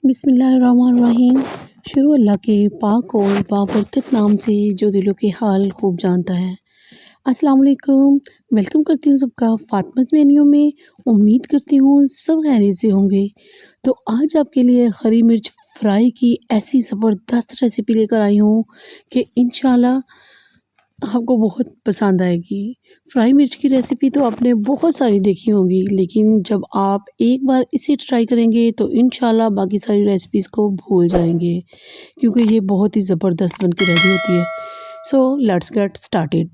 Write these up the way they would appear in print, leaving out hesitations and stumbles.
बिस्मिल्लाहिर्रहमानिर्रहीम। शुरू अल्लाह के पाक और बाबरकत नाम से जो दिलों के हाल खूब जानता है। अस्सलाम वालेकुम। वेलकम करती हूँ सबका फ़ातिमाज़ मेन्यू में। उम्मीद करती हूँ सब खैरियत से होंगे। तो आज आपके लिए हरी मिर्च फ्राई की ऐसी ज़बरदस्त रेसिपी लेकर आई हूँ कि इंशाल्लाह आपको बहुत पसंद आएगी। फ्राई मिर्च की रेसिपी तो आपने बहुत सारी देखी होंगी, लेकिन जब आप एक बार इसे ट्राई करेंगे तो इंशाल्लाह बाकी सारी रेसिपीज़ को भूल जाएंगे, क्योंकि ये बहुत ही ज़बरदस्त बन के रेडी होती है। So let's get started.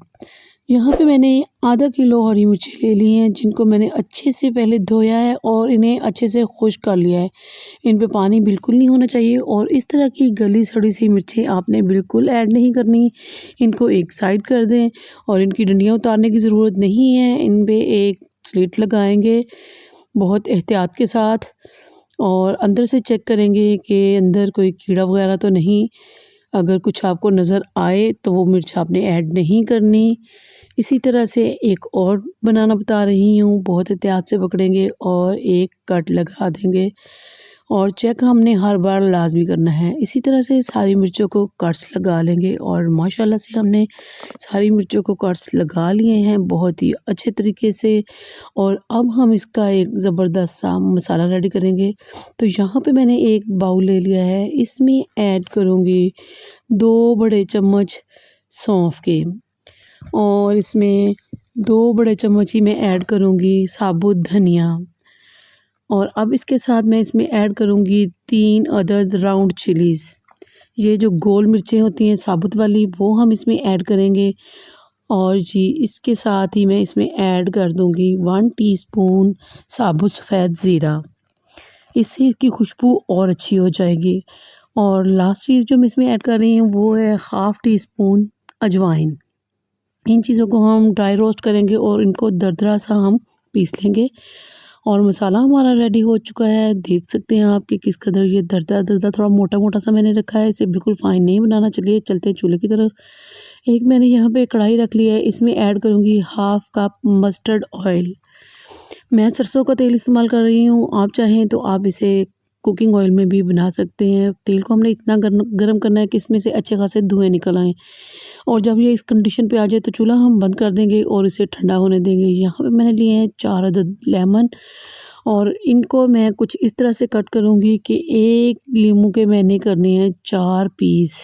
यहाँ पे मैंने आधा किलो हरी मिर्ची ले ली हैं, जिनको मैंने अच्छे से पहले धोया है और इन्हें अच्छे से खुश्क कर लिया है। इन पे पानी बिल्कुल नहीं होना चाहिए और इस तरह की गली सड़ी सी मिर्चें आपने बिल्कुल ऐड नहीं करनी। इनको एक साइड कर दें और इनकी डंडियाँ उतारने की ज़रूरत नहीं है। इन पे एक स्लिट लगाएंगे बहुत एहतियात के साथ और अंदर से चेक करेंगे कि अंदर कोई कीड़ा वगैरह तो नहीं। अगर कुछ आपको नज़र आए तो वो मिर्च आपने ऐड नहीं करनी। इसी तरह से एक और बनाना बता रही हूँ, बहुत एहतियात से पकड़ेंगे और एक कट लगा देंगे और चेक हमने हर बार लाजमी करना है। इसी तरह से सारी मिर्चों को कट्स लगा लेंगे और माशाल्लाह से हमने सारी मिर्चों को कट्स लगा लिए हैं बहुत ही अच्छे तरीके से। और अब हम इसका एक ज़बरदस्त सा मसाला रेडी करेंगे। तो यहाँ पे मैंने एक बाउल ले लिया है, इसमें ऐड करूँगी 2 बड़े चम्मच सौंफ के और इसमें 2 बड़े चम्मच ही मैं ऐड करूँगी साबुत धनिया। और अब इसके साथ मैं इसमें ऐड करूँगी 3 अदद राउंड चिलीज़। ये जो गोल मिर्चें होती हैं साबुत वाली, वो हम इसमें ऐड करेंगे। और जी इसके साथ ही मैं इसमें ऐड कर दूँगी 1 टीस्पून साबुत सफ़ेद ज़ीरा। इससे इसकी खुशबू और अच्छी हो जाएगी। और लास्ट चीज़ जो मैं इसमें ऐड कर रही हूँ वो है हाफ़ टी स्पून अजवाइन। इन चीज़ों को हम ड्राई रोस्ट करेंगे और इनको दरदरा सा हम पीस लेंगे। और मसाला हमारा रेडी हो चुका है। देख सकते हैं आप कि किस कदर ये दरदरा थोड़ा मोटा मोटा सा मैंने रखा है, इसे बिल्कुल फाइन नहीं बनाना। चलिए चलते हैं चूल्हे की तरफ। एक मैंने यहाँ पे कढ़ाई रख ली है, इसमें ऐड करूँगी हाफ़ कप मस्टर्ड ऑयल। मैं सरसों का तेल इस्तेमाल कर रही हूँ, आप चाहें तो आप इसे कुकिंग ऑयल में भी बना सकते हैं। तेल को हमने इतना गर्म करना है कि इसमें से अच्छे खासे धुएँ निकल आएँ। और जब ये इस कंडीशन पे आ जाए तो चूल्हा हम बंद कर देंगे और इसे ठंडा होने देंगे। यहाँ पे मैंने लिए हैं 4 अदद लेमन और इनको मैं कुछ इस तरह से कट करूँगी कि एक लीमू के मैंने करने हैं 4 पीस।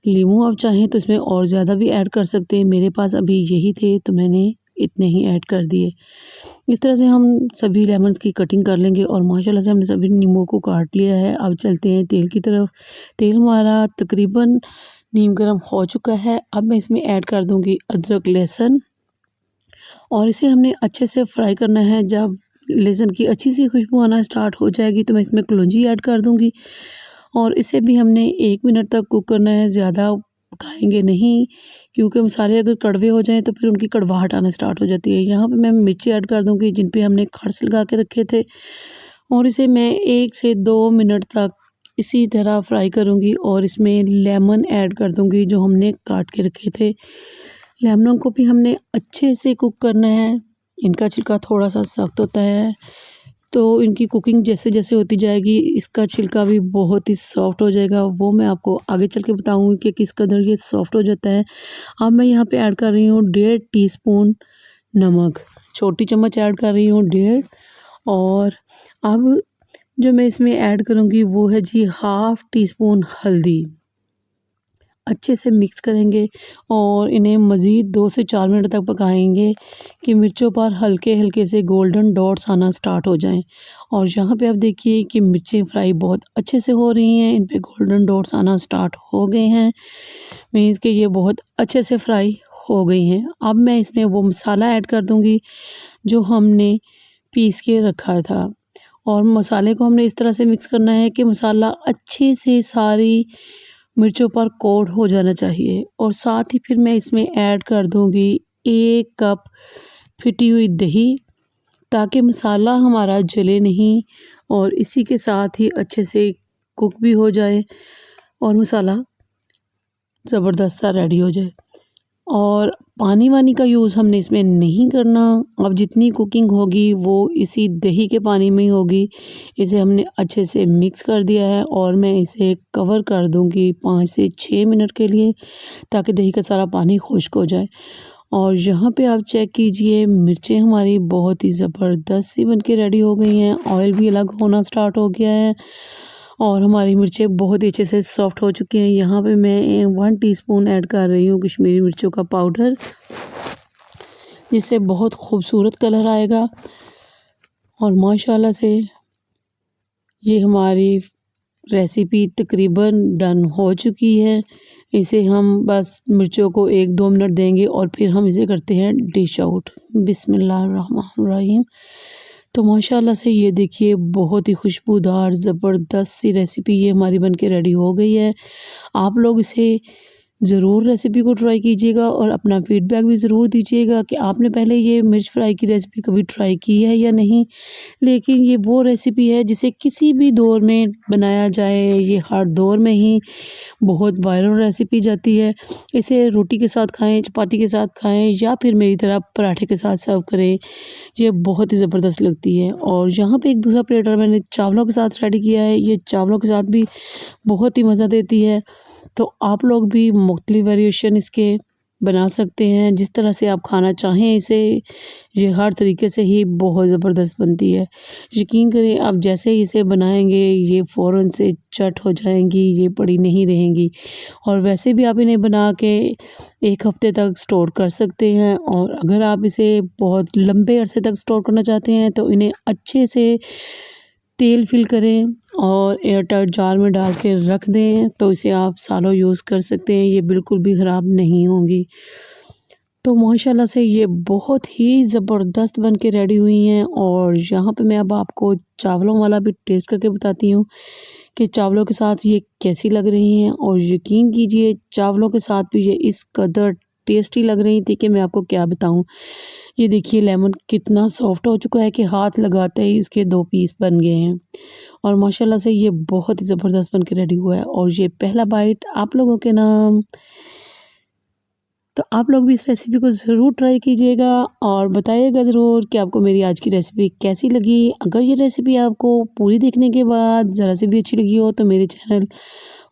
लीमू आप चाहें तो इसमें और ज़्यादा भी ऐड कर सकते हैं, मेरे पास अभी यही थे तो मैंने इतने ही ऐड कर दिए। इस तरह से हम सभी लेमन्स की कटिंग कर लेंगे और माशाल्लाह से हमने सभी नींबू को काट लिया है। अब चलते हैं तेल की तरफ। तेल हमारा तकरीबन नीम गर्म हो चुका है। अब मैं इसमें ऐड कर दूंगी अदरक लहसुन और इसे हमने अच्छे से फ्राई करना है। जब लहसुन की अच्छी सी खुशबू आना स्टार्ट हो जाएगी तो मैं इसमें कलौंजी ऐड कर दूंगी और इसे भी हमने 1 मिनट तक कुक करना है, ज़्यादा पकाएंगे नहीं, क्योंकि मसाले अगर कड़वे हो जाएं तो फिर उनकी कड़वाहट आना स्टार्ट हो जाती है। यहाँ पे मैं मिर्ची ऐड कर दूंगी जिन पे हमने खर्च लगा के रखे थे और इसे मैं 1 से 2 मिनट तक इसी तरह फ्राई करूँगी और इसमें लेमन ऐड कर दूँगी जो हमने काट के रखे थे। लेमनों को भी हमने अच्छे से कुक करना है। इनका छिलका थोड़ा सा सख्त होता है, तो इनकी कुकिंग जैसे जैसे होती जाएगी इसका छिलका भी बहुत ही सॉफ्ट हो जाएगा। वो मैं आपको आगे चल के बताऊँगी कि किस कदर ये सॉफ्ट हो जाता है। अब मैं यहाँ पे ऐड कर रही हूँ 1.5 टीस्पून नमक, छोटी चम्मच ऐड कर रही हूँ 1.5। और अब जो मैं इसमें ऐड करूँगी वो है जी हाफ़ टी स्पून हल्दी। अच्छे से मिक्स करेंगे और इन्हें मज़ीद 2 से 4 मिनट तक पकाएंगे कि मिर्चों पर हल्के हल्के से गोल्डन डॉट्स आना स्टार्ट हो जाएं। और यहाँ पे आप देखिए कि मिर्चें फ्राई बहुत अच्छे से हो रही हैं, इन पे गोल्डन डॉट्स आना स्टार्ट हो गए हैं, मीन्स कि ये बहुत अच्छे से फ्राई हो गई हैं। अब मैं इसमें वो मसाला ऐड कर दूँगी जो हमने पीस के रखा था और मसाले को हमने इस तरह से मिक्स करना है कि मसाला अच्छे से सारी मिर्चों पर कोट हो जाना चाहिए। और साथ ही फिर मैं इसमें ऐड कर दूंगी 1 कप फिटी हुई दही, ताकि मसाला हमारा जले नहीं और इसी के साथ ही अच्छे से कुक भी हो जाए और मसाला ज़बरदस्त सा रेडी हो जाए। और पानी वानी का यूज़ हमने इसमें नहीं करना। अब जितनी कुकिंग होगी वो इसी दही के पानी में ही होगी। इसे हमने अच्छे से मिक्स कर दिया है और मैं इसे कवर कर दूंगी 5 से 6 मिनट के लिए, ताकि दही का सारा पानी खुश्क हो जाए। और यहाँ पे आप चेक कीजिए, मिर्चें हमारी बहुत ही ज़बरदस्त सी बन के रेडी हो गई हैं। ऑयल भी अलग होना स्टार्ट हो गया है और हमारी मिर्चें बहुत ही अच्छे से सॉफ्ट हो चुकी हैं। यहाँ पे मैं 1 टीस्पून ऐड कर रही हूँ कश्मीरी मिर्चों का पाउडर, जिससे बहुत खूबसूरत कलर आएगा। और माशाल्लाह से ये हमारी रेसिपी तकरीबन डन हो चुकी है। इसे हम बस मिर्चों को 1-2 मिनट देंगे और फिर हम इसे करते हैं डिश आउट। बिस्मिल्लाहिर्रहमानिर्रहीम। तो माशाल्लाह से ये देखिए, बहुत ही खुशबूदार ज़बरदस्त सी रेसिपी ये हमारी बन के रेडी हो गई है। आप लोग इसे ज़रूर रेसिपी को ट्राई कीजिएगा और अपना फ़ीडबैक भी ज़रूर दीजिएगा कि आपने पहले ये मिर्च फ्राई की रेसिपी कभी ट्राई की है या नहीं। लेकिन ये वो रेसिपी है जिसे किसी भी दौर में बनाया जाए, ये हर दौर में ही बहुत वायरल रेसिपी जाती है। इसे रोटी के साथ खाएं, चपाती के साथ खाएं या फिर मेरी तरह पराठे के साथ सर्व करें। ये बहुत ही ज़बरदस्त लगती है। और यहाँ पे एक दूसरा प्लेटर मैंने चावलों के साथ रेडी किया है। ये चावलों के साथ भी बहुत ही मज़ा देती है। तो आप लोग भी मुख्तलिफ वेरिएशन इसके बना सकते हैं, जिस तरह से आप खाना चाहें इसे। ये हर तरीके से ही बहुत ज़बरदस्त बनती है। यकीन करें, आप जैसे ही इसे बनाएंगे ये फ़ौरन से चट हो जाएंगी, ये पड़ी नहीं रहेंगी। और वैसे भी आप इन्हें बना के 1 हफ़्ते तक स्टोर कर सकते हैं। और अगर आप इसे बहुत लंबे अरसे तक स्टोर करना चाहते हैं तो इन्हें अच्छे से तेल फिल करें और एयरटाइट जार में डाल के रख दें, तो इसे आप सालों यूज़ कर सकते हैं। ये बिल्कुल भी ख़राब नहीं होंगी। तो माशाल्लाह से ये बहुत ही ज़बरदस्त बन के रेडी हुई हैं। और यहाँ पे मैं अब आपको चावलों वाला भी टेस्ट करके बताती हूँ कि चावलों के साथ ये कैसी लग रही हैं। और यकीन कीजिए, चावलों के साथ भी ये इस कदर टेस्टी लग रही थी कि मैं आपको क्या बताऊँ। ये देखिए, लेमन कितना सॉफ्ट हो चुका है कि हाथ लगाते ही इसके 2 पीस बन गए हैं। और माशाल्लाह से ये बहुत ही ज़बरदस्त बन के रेडी हुआ है। और ये पहला बाइट आप लोगों के नाम। तो आप लोग भी इस रेसिपी को ज़रूर ट्राई कीजिएगा और बताइएगा ज़रूर कि आपको मेरी आज की रेसिपी कैसी लगी। अगर ये रेसिपी आपको पूरी देखने के बाद ज़रा से भी अच्छी लगी हो तो मेरे चैनल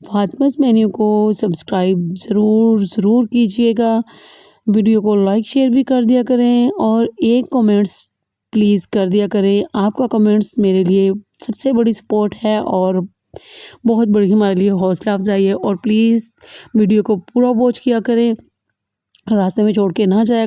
फातिमास मेन्यू को सब्सक्राइब ज़रूर कीजिएगा। वीडियो को लाइक शेयर भी कर दिया करें और एक कमेंट्स प्लीज़ कर दिया करें। आपका कमेंट्स मेरे लिए सबसे बड़ी सपोर्ट है और बहुत बड़ी हमारे लिए हौसला अफजाई है। और प्लीज़ वीडियो को पूरा वॉच किया करें, रास्ते में छोड़ के ना जाया